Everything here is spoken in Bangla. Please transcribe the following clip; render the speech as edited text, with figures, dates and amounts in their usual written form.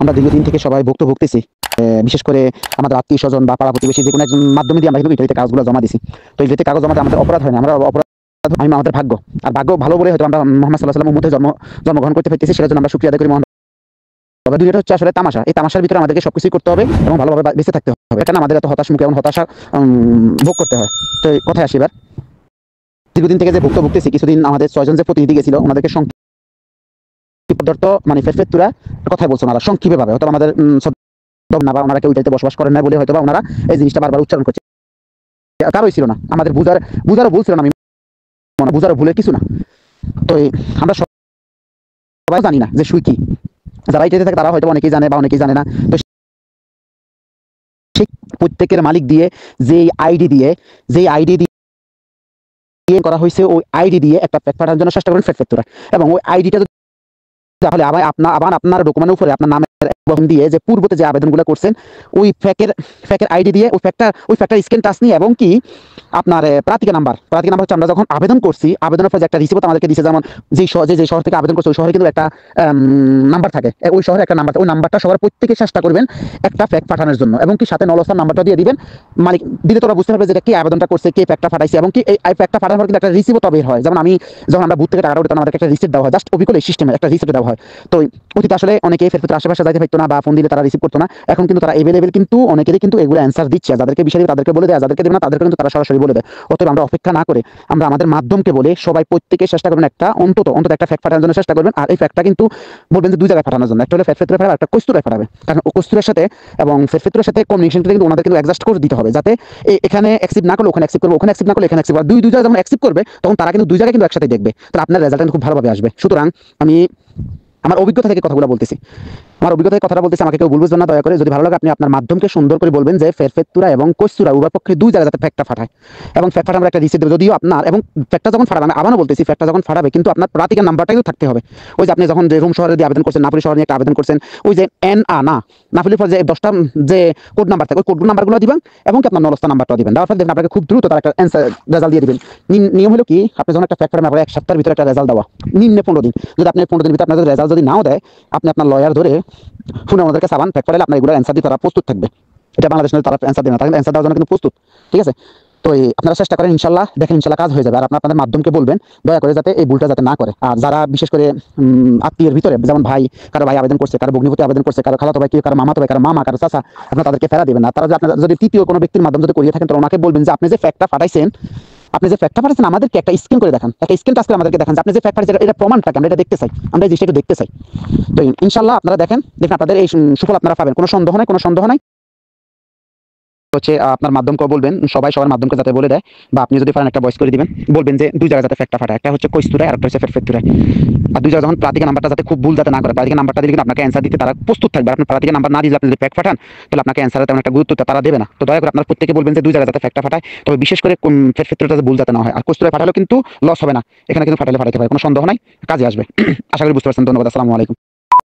আমরা দীর্ঘদিন থেকে সবাই ভুক্তভুগতেছি, বিশেষ করে আমাদের আত্মীয় স্বজন বা পাড়া প্রতিবেশী যে কোনো একজন মাধ্যমে দিয়ে আমরা কিন্তু ইটালিতে কাগজগুলো জমা দিছি। তো ইটালিতে কাগজ জমাতে আমাদের অপরাধ হয় না, আমরা অপরাধ আমি আমাদের ভাগ্য, আর ভাগ্য ভালো বলে হয়তো আমরা মোহাম্মদ সাল্লাল্লাহু আলাইহি ওয়াসাল্লামের উম্মতে জন্মগ্রহণ করতে পারতেছি, সেটার জন্য আমরা শুকরিয়া আদায় করি। তবে দুনিয়াটা হচ্ছে আসলে তামাশা, এই তামাশার ভিতরে আমাদেরকে সবকিছুই করতে হবে এবং ভালোভাবে বেঁচে থাকতে হবে। এটা না আমাদের এত হতাশ মুখে এবং হতাশা ভোগ করতে হয়। তো কথায় আসি এবার, দীর্ঘদিন থেকে যে ভুক্তভুগতেছি, কিছুদিন আমাদের 6 জন যে প্রতিনিধি গেছিল ওনাদেরকে সংক্ষিপ্ত মানে ফেরফেতুরা কথাই বলছে ওনারা সংক্ষিপ্তভাবে, হয়তো আমাদের না বা ওনারা কেউ ওইটাতে বসবাস করেন না বলে হয়তো বা ওনারা এই জিনিসটা বারবার উচ্চারণ করছে। কারোই ছিল না, আমাদের বুঝারও ভুল ছিল না, আমি মনে বুঝারও ভুলের কিছু না। তো আমরা সবাই জানি না যে সুই কি, যারা এটাতে থাকে তারা হয়তো অনেকেই জানে বা অনেকেই জানে না। তো ঠিক প্রত্যেকের মালিক দিয়ে যেই আইডি দিয়ে করা হয়েছে, ওই আইডি দিয়ে একটা প্যাক পাঠানোর জন্য চেষ্টা করেন ফেরফেতুরা, এবং ওই আইডিটা তাহলে আবার আপনার ডকুমেন্টের উপরে আপনার নামের দিয়ে যে পূর্বতে যে আবেদনগুলো করছেন ওই ফ্যাকের আইডি দিয়ে ওই ফ্যাক্টর স্ক্যান টাচ নিয়ে, এবং কি আপনার প্রার্থী নাম্বার হচ্ছে আমরা যখন আবেদন করছি আবেদনের পরে একটা রিসিপ্ট আমাদেরকে দিয়েছে, যেমন যে শহর থেকে আবেদন করছে ওই শহরে কিন্তু একটা নাম্বার থাকে, ওই শহরে একটা নাম্বার, ওই নাম্বারটা সবার প্রত্যেকে চেষ্টা করবেন একটা ফ্যাক্ট পাঠানোর জন্য, এবং কি সাথে নলসার নাম্বারটা দিয়ে দিবেন। মালিক দিলে তোরা বুঝতে পারবে যে কে আবেদনটা করছে, কে ফ্যাক্টটা পাঠাইছে, এবং কি এই ফ্যাক্টটা পাঠানোর পর কিন্তু একটা রিসিপ্টও বের হয়। যেমন যখন আমরা বুথ থেকে টাকাটা উঠাতাম আমাদেরকে একটা রিসিপ্ট দেওয়া হয়, জাস্ট অবিকল এই সিস্টেমে একটা রিসিপ্ট দেওয়া হয়। তো অতীতে আসলে অনেকে ফেরফেতুর আশেপাশে যাইতে পারতো না বা ফোন দিলে তারা রিসিভ করতো না, এখন কিন্তু তারা এভেলেবেল, কিন্তু অনেকেরই কিন্তু এগুলো অ্যান্সার দিচ্ছে, যাদেরকে বিষয় তাদেরকে বলে দেয়, যাদেরকে দেবে না তাদেরকে কিন্তু তারা সরাসরি বলে দেয়। অতএব আমরা অপেক্ষা না করে আমরা আমাদের মাধ্যমকে বলে সবাই প্রত্যেকে চেষ্টা করবেন একটা অন্তত একটা ফ্যাক্ট পাঠানোর জন্য চেষ্টা করবেন। আর এই ফ্যাক্টটা কিন্তু বলবেন যে 2 জায়গায় পাঠানোর জন্য, একটা হলো ফেরফেতুরে পাঠাবে, একটা কস্তুরায় পাঠাবে। কারণ কস্তুরের সাথে এবং ফেরফেতুরের সাথে কমিউনিকেশনটা কিন্তু ওনাদের কিন্তু অ্যাডজাস্ট করে দিতে হবে, যাতে এখানে অ্যাকসেপ্ট না করলে ওখানে অ্যাকসেপ্ট করবে, ওখানে অ্যাকসেপ্ট না করলে এখানে অ্যাকসেপ্ট করবে, দুই জায়গায় যখন অ্যাকসেপ্ট করবে তখন তারা কিন্তু 2 জায়গায় কিন্তু একসাথে দেখবে, তাহলে আপনার রেজাল্ট খুব ভালোভাবে আসবে। সুতরাং আমি আমার অভিজ্ঞতা থেকে কথাগুলো বলতেছি, কথাটা বলতেছি, আমাকে কেউ বলবেন না দয়া করে। যদি ভালো লাগে আপনি আপনার মাধ্যমকে সুন্দর করে বলবেন যে ফেরফেতুরা এবং কস্তুরা উভয় পক্ষে 2 জায়গায় যাতে ফ্যাক্টটা পাঠায়, এবং ফ্যাক্ট পাঠানোর একটা রিসিপ্ট দেবে। যদিও আপনার এবং ফ্যাক্টটা যখন ফাটাবে, আমি আবারও বলতেছি ফ্যাক্টটা যখন ফাটাবে কিন্তু আপনার প্রার্থীর নাম্বারটা কিন্তু থাকতে হবে। ওই যে আপনি যখন যে রুম শহরে দিয়ে আবেদন করছেন, নাপুলি শহরে নিয়ে একটা আবেদন করছেন, ওই যে নাপুলি ফর যে 10টা যে কোড নাম্বার থাকে ওই কোড নাম্বারগুলো দিবেন, এবং কি আপনার নলস্তা নাম্বারটাও দিবেন। দেওয়ার ফলে দেখবেন আপনাকে খুব দ্রুত তার একটা রেজাল্ট দিয়ে দিবেন। নিয়ম হলো কি, আপনি যখন একটা ফ্যাক্ট পাঠাবেন আপনার 1 সপ্তাহের ভিতরে একটা রেজাল্ট দেওয়া, নিম্নে 15 দিন। যদি আপনি 15 দিনের ভিতরে আপনার রেজাল্ট যদি নাও দেয়, আপনি আপনার লয়ার ধরে শুনে আমাদেরকে সাবান ফ্যাক্ট পাঠালে আপনার এগুলো অ্যান্সার দিয়ে তারা প্রস্তুত থাকবে। এটা বাংলাদেশের তারা অ্যান্সার দেবে না, তারা অ্যান্সার দেওয়ার জন্য কিন্তু প্রস্তুত। ঠিক আছে, তো আপনারা চেষ্টা করেন, ইনশাল্লাহ দেখেন ইনশাল্লাহ কাজ হয়ে যাবে। আর আপনাদের মাধ্যমকে বলবেন দয়া করে যাতে এই ভুলটা যাতে না করে। আর যারা বিশেষ করে আত্মীয়ের ভিতরে, যেমন কারো ভাই আবেদন করছে, কারো ভগ্নিপতি আবেদন করছে, কারো খালাতো ভাই, কারো মামাতো ভাই, কারো মামা, কারো চাচা, আপনারা তাদেরকে ফেরা দিবেন না। তারা যদি তৃতীয় কোনো ব্যক্তির মাধ্যমে যদি করিয়ে থাকেন তাহলে ওনাকে বলবেন যে আপনি যে ফ্যাক্টটা পাঠাইছেন আমাদেরকে একটা স্ক্যান করে দেখান, একটা স্ক্যান টাচ করে আমাদেরকে দেখান যে আপনি যে ফ্যাক্ট পাঠাইছেন এটা প্রমাণটাকে আমরা এটা দেখতে চাই, আমরা এই জিনিসটা একটু দেখতে চাই। তো ইনশাল্লাহ আপনারা দেখেন আপনাদের এই সুফল আপনারা পাবেন, কোনো সন্দেহ নাই। হচ্ছে আপনার মাধ্যমকে বলবেন সবার মাধ্যমকে যাতে বলে দেয়, বা আপনি যদি পারেন একটা ভয়েস করে দিবেন, বলবেন যে 2 জায়গায় যাতে ফ্যাক্টটা পাঠায়, একটা হচ্ছে কস্তুরায় আর একটা হচ্ছে ফেরফেতুরায়। আর 2 জায়গায় যখন প্রার্থীর নাম্বারটা যাতে খুব ভুল যাতে না করে, প্রার্থীর নাম্বারটা দিলে কিন্তু আপনাকে অ্যান্সার দিতে তারা প্রস্তুত থাকবে। আপনি প্রার্থীর নাম্বার না দিয়ে আপনি যদি ফ্যাক্ট পাঠান তাহলে আপনাকে অ্যান্সারে তেমন একটা গুরুত্ব তারা দেবে না। তো দয়া করে আপনার প্রত্যেকে বলবেন যে 2 জায়গায় যাতে ফ্যাক্টটা পাঠায়, তবে বিশেষ করে ফেরফেতুরাটা ভুল যাতে না হয়। আর কস্তুরায় পাঠালেও কিন্তু লস হবে না, এখানে কিন্তু পাঠাইতে পারে, কোনো সন্দেহ নাই, কাজে আসবে। আশা করি বুঝতে পারছেন। ধন্যবাদ, আসসালামু আলাইকুম।